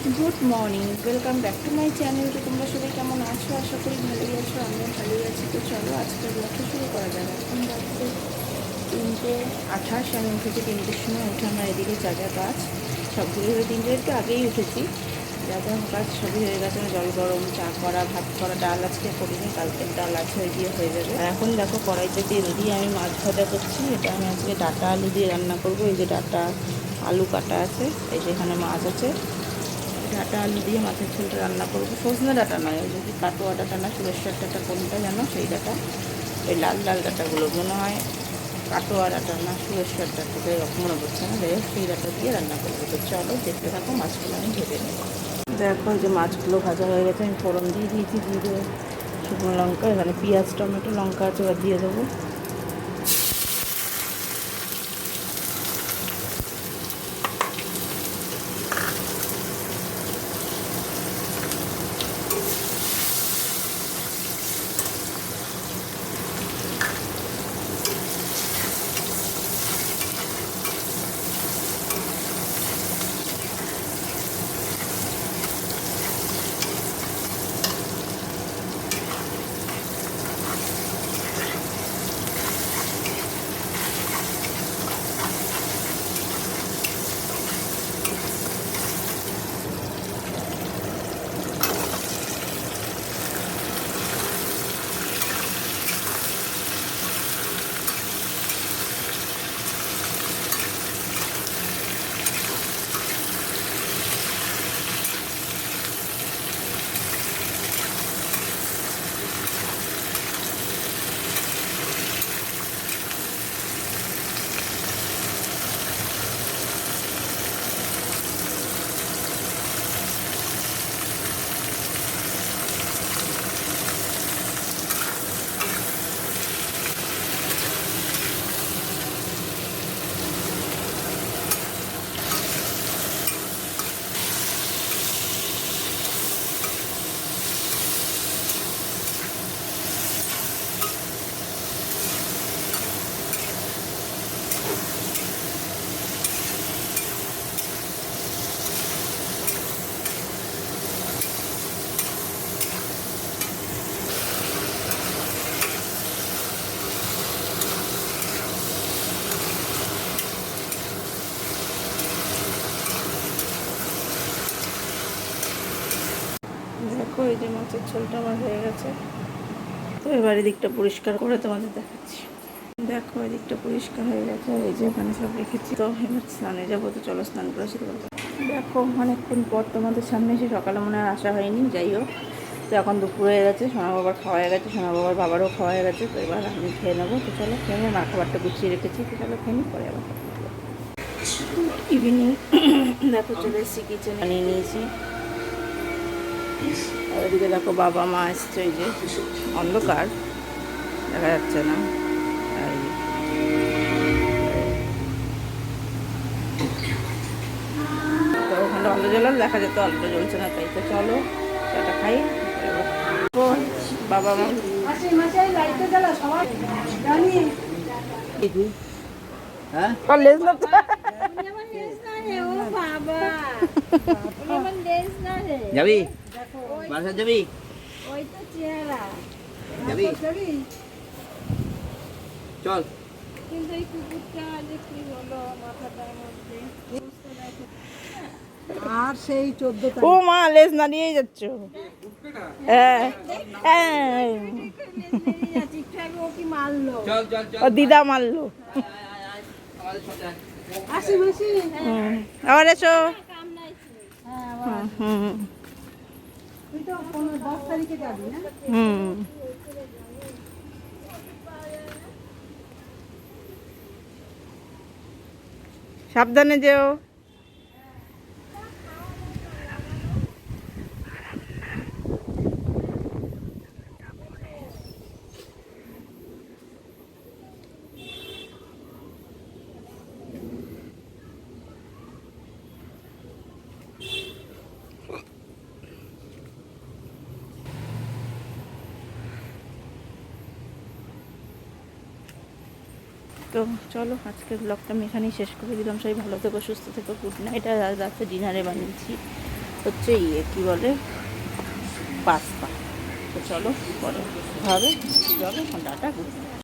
Good morning, welcome back to my channel. তো তোমরা সবাই কেমন আছো? আশা করি ভালোই আছো, আমিও ভালোই আছি। তো চলো আজকে ব্লগটা শুরু করা যাক। এখন বাজছে 3:28। আমি উঠেছি 3টের সময়। উঠে আমার এদিকে যা যা কাজ সবগুলো হয়ে 3টের একটু আগেই উঠেছি। যা যা কাজ সবই হয়ে গেছে। জল গরম, চা করা, ভাত করা, ডাল আজকে করিনি, কালকের ডাল আছে, ওই দিয়ে হয়ে যাবে। আর এখন দেখো কড়াইতে তেল দিয়ে আমি মাছ ভাজা করছি। এটা আমি আজকে ডাঁটা আলু দিয়ে রান্না করবো। এই যে ডাঁটা আলু কাটা আছে, এই যে এখানে মাছ আছে। ডাঁটা আলু দিয়ে মাছের ঝোলটা রান্না করবো। সজনে ডাঁটা নয়, ওই যদি কাটোয়া ডাঁটা না, সুরেশ্বর ডাঁটা কোনটা জানো সেই ডাঁটা, ওই লাল লাল ডাঁটাগুলো মনে হয় কাটোয়া ডাঁটা না সুরেশ্বর ডাঁটা, মনে পড়ছে না। যাই হোক সেই ডাঁটা দিয়ে রান্না করবো। তো চলো দেখতে থাকো, মাছগুলো আমি ভেজে নেব। দেখো এই যে মাছগুলো ভাজা হয়ে গেছে, আমি ফোড়ন দিয়ে দিয়েছি, জিরে, শুকনো লঙ্কা, এখানে পেঁয়াজ, টমেটো, লঙ্কা আছে, এবার দিয়ে দেবো। দেখো এই যে মাছের ঝোলটা আমার হয়ে গেছে। তো এবার এদিকটা পরিষ্কার করে তোমাদের দেখাচ্ছি। দেখো এদিকটা পরিষ্কার হয়ে গেছে, এই যে ওখানে সব রেখেছি। তো এবার স্নানে যাবো, তো চলো স্নান করে আসি। দেখো অনেকক্ষণ পর তোমাদের সামনে এসে, সকালে মনে হয় আসা হয়নি, যাই হোক। তো এখন দুপুর হয়ে গেছে, সোনা বাবার খাওয়া হয়ে গেছে, সোনা বাবার বাবারও খাওয়া হয়ে গেছে। তো এবার আমি খেয়ে নেবো। তো চলো খেয়ে নেবো, মা খাবারটা গুছিয়ে রেখেছি। তো চলো খেয়ে নিই, পরে আবার ইভিনিং। দেখো চলে এসেছি, কিচেনে বানিয়ে নিয়েছি। আর এদিকে দেখো বাবা মা এসছে, ওই যে অন্ধকার দেখা যাচ্ছে না। তো ওখানে আলো জ্বলাল, দেখা যেত আলোটা জ্বলছে না, তাই। তো চলো চাটা খাই। বাবা মা যাবি বাসা যাবি যাবি চল। কিন্তু এই কুকুরটা যে কি হলো মাথাটার মধ্যে, আর সেই 14 ও মা লেজ নাড়িয়ে যাচ্ছ। হ্যাঁ হ্যাঁ, ও কি মারলো, চল চল চল ও দিদা মারলো। আমাদের সাথে আসি মাসি, আবার এসো। হ্যাঁ হুম তুই তো 10 তারিখে যাবি না? হুম, সাবধানে যেও। তো চলো আজকের ব্লগটা আমি এখানেই শেষ করে দিলাম। সবাই ভালো থেকো, সুস্থ থেকো, গুড নাইট। আর রাতে ডিনারে বানিয়েছি হচ্ছে কি বলে পাস্তা। তো চলো পরে হবে, যাবে, টাটা, গুড নাইট।